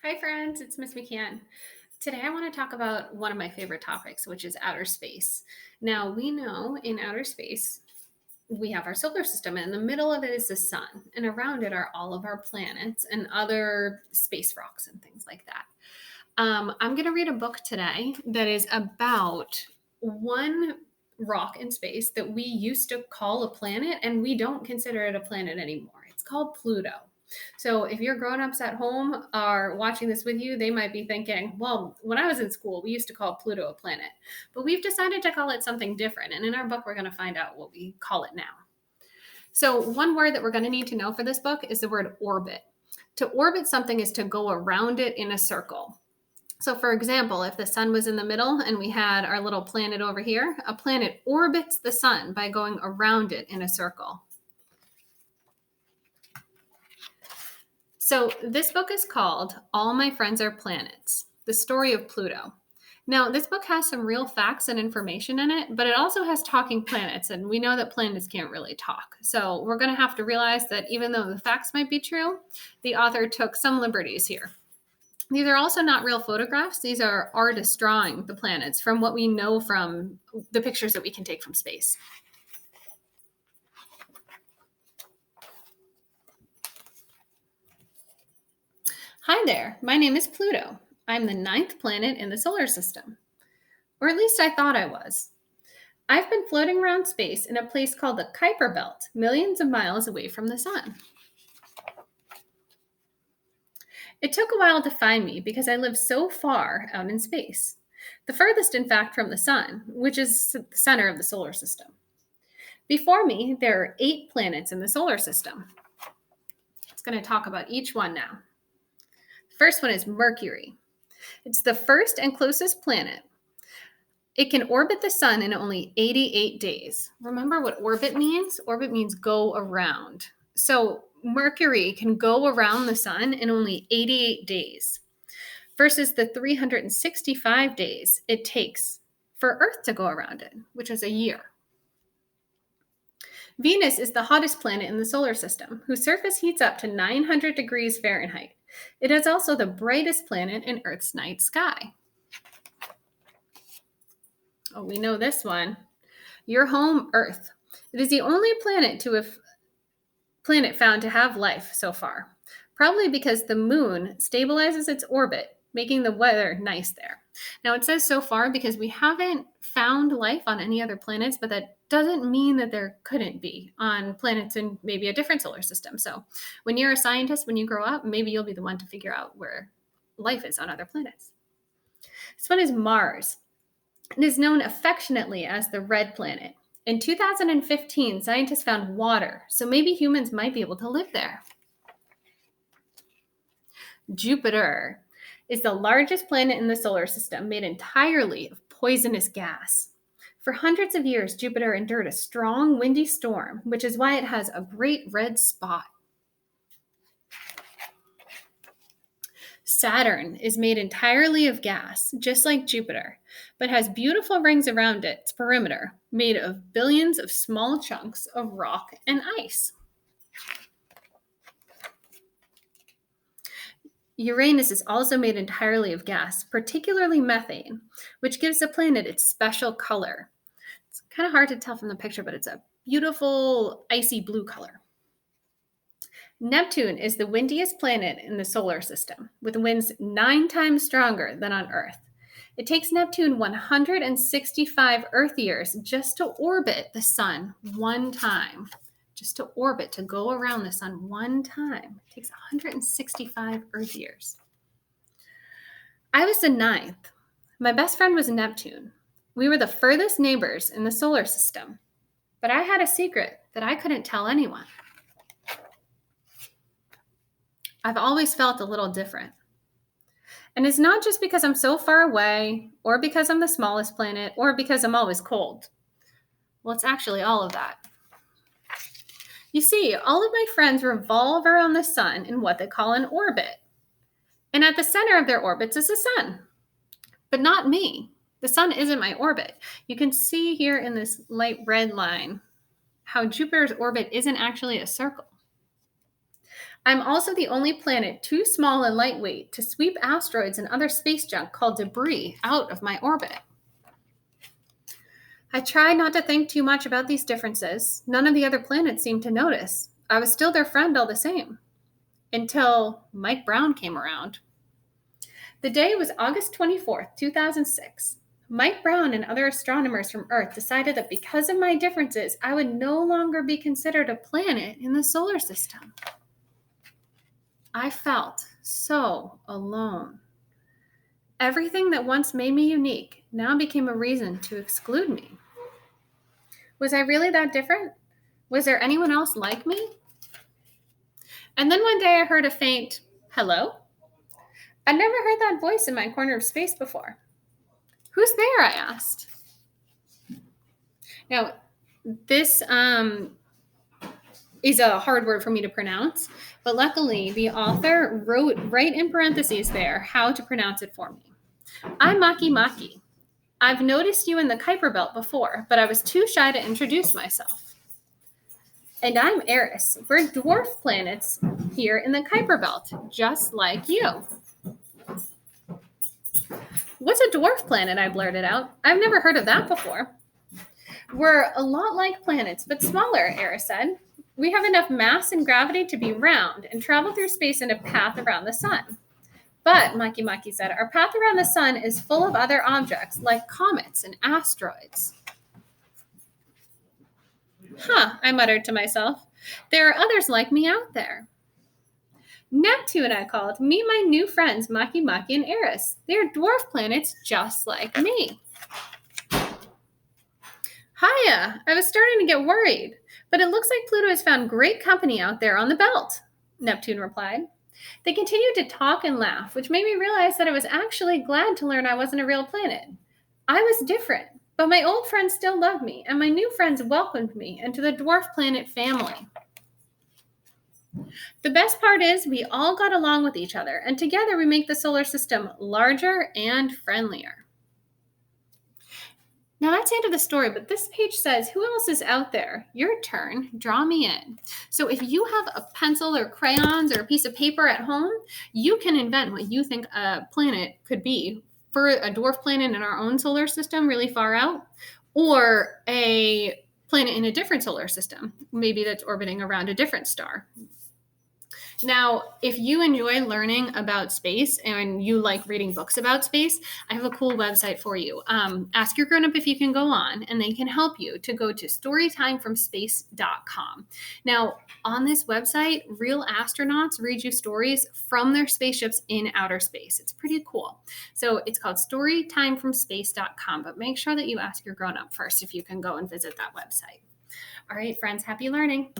Hi, friends. It's Miss McCann. Today, I want to talk about one of my favorite topics, which is outer space. Now, we know in outer space, we have our solar system, and in the middle of it is the sun, and around it are all of our planets and other space rocks and things like that. I'm going to read a book today that is about one rock in space that we used to call a planet, and we don't consider it a planet anymore. It's called Pluto. So if your grown-ups at home are watching this with you, they might be thinking, well, when I was in school, we used to call Pluto a planet, but we've decided to call it something different. And in our book, we're going to find out what we call it now. So one word that we're going to need to know for this book is the word orbit. To orbit something is to go around it in a circle. So for example, if the sun was in the middle and we had our little planet over here, a planet orbits the sun by going around it in a circle. So this book is called All My Friends Are Planets, The Story of Pluto. Now, this book has some real facts and information in it, but it also has talking planets, and we know that planets can't really talk. So we're going to have to realize that even though the facts might be true, the author took some liberties here. These are also not real photographs. These are artists drawing the planets from what we know from the pictures that we can take from space. Hi there, my name is Pluto. I'm the 9th planet in the solar system. Or at least I thought I was. I've been floating around space in a place called the Kuiper Belt, millions of miles away from the sun. It took a while to find me because I live so far out in space. The furthest, in fact, from the sun, which is the center of the solar system. Before me, there are 8 planets in the solar system. It's going to talk about each one now. The first one is Mercury. It's the first and closest planet. It can orbit the sun in only 88 days. Remember what orbit means? Orbit means go around. So Mercury can go around the sun in only 88 days versus the 365 days it takes for Earth to go around it, which is a year. Venus is the hottest planet in the solar system, whose surface heats up to 900 degrees Fahrenheit. It is also the brightest planet in Earth's night sky. Oh, we know this one. Your home, Earth. It is the only planet found to have life so far, probably because the moon stabilizes its orbit, making the weather nice there. Now, it says so far because we haven't found life on any other planets, but that doesn't mean that there couldn't be on planets in maybe a different solar system. So when you're a scientist, when you grow up, maybe you'll be the one to figure out where life is on other planets. This one is Mars. It is known affectionately as the red planet. In 2015, scientists found water, so maybe humans might be able to live there. Jupiter is the largest planet in the solar system, made entirely of poisonous gas. For hundreds of years, Jupiter endured a strong, windy storm, which is why it has a great red spot. Saturn is made entirely of gas, just like Jupiter, but has beautiful rings around its perimeter, made of billions of small chunks of rock and ice. Uranus is also made entirely of gas, particularly methane, which gives the planet its special color. It's kind of hard to tell from the picture, but it's a beautiful icy blue color. Neptune is the windiest planet in the solar system, with winds 9 times stronger than on Earth. It takes Neptune 165 Earth years just to orbit the sun one time. Just to orbit, to go around the sun one time. It takes 165 Earth years. I was the 9th. My best friend was Neptune. We were the furthest neighbors in the solar system. But I had a secret that I couldn't tell anyone. I've always felt a little different. And it's not just because I'm so far away, or because I'm the smallest planet, or because I'm always cold. Well, it's actually all of that. You see, all of my friends revolve around the sun in what they call an orbit. And at the center of their orbits is the sun. But not me. The sun isn't my orbit. You can see here in this light red line how Jupiter's orbit isn't actually a circle. I'm also the only planet too small and lightweight to sweep asteroids and other space junk called debris out of my orbit. I tried not to think too much about these differences. None of the other planets seemed to notice. I was still their friend all the same. Until Mike Brown came around. The day was August 24th, 2006. Mike Brown and other astronomers from Earth decided that because of my differences, I would no longer be considered a planet in the solar system. I felt so alone. Everything that once made me unique now became a reason to exclude me. Was I really that different? Was there anyone else like me? And then one day I heard a faint hello. I'd never heard that voice in my corner of space before. Who's there? I asked. Now, this is a hard word for me to pronounce, but luckily the author wrote right in parentheses there how to pronounce it for me. I'm Maki Maki. I've noticed you in the Kuiper Belt before, but I was too shy to introduce myself. And I'm Eris. We're dwarf planets here in the Kuiper Belt, just like you. What's a dwarf planet? I blurted out. I've never heard of that before. We're a lot like planets, but smaller, Eris said. We have enough mass and gravity to be round and travel through space in a path around the sun. But, Maki Maki said, our path around the sun is full of other objects like comets and asteroids. Huh, I muttered to myself. There are others like me out there. Neptune, I called. Meet my new friends, Maki Maki and Eris. They are dwarf planets just like me. Hiya, I was starting to get worried, but it looks like Pluto has found great company out there on the belt, Neptune replied. They continued to talk and laugh, which made me realize that I was actually glad to learn I wasn't a real planet. I was different, but my old friends still loved me, and my new friends welcomed me into the dwarf planet family. The best part is we all got along with each other, and together we make the solar system larger and friendlier. Now that's the end of the story, but this page says, who else is out there? Your turn, draw me in. So if you have a pencil or crayons or a piece of paper at home, you can invent what you think a planet could be for a dwarf planet in our own solar system really far out, or a planet in a different solar system, maybe that's orbiting around a different star. Now, if you enjoy learning about space and you like reading books about space, I have a cool website for you. Ask your grown-up if you can go on, and they can help you to go to storytimefromspace.com. Now, on this website, real astronauts read you stories from their spaceships in outer space. It's pretty cool. So it's called storytimefromspace.com, but make sure that you ask your grown-up first if you can go and visit that website. All right, friends, happy learning.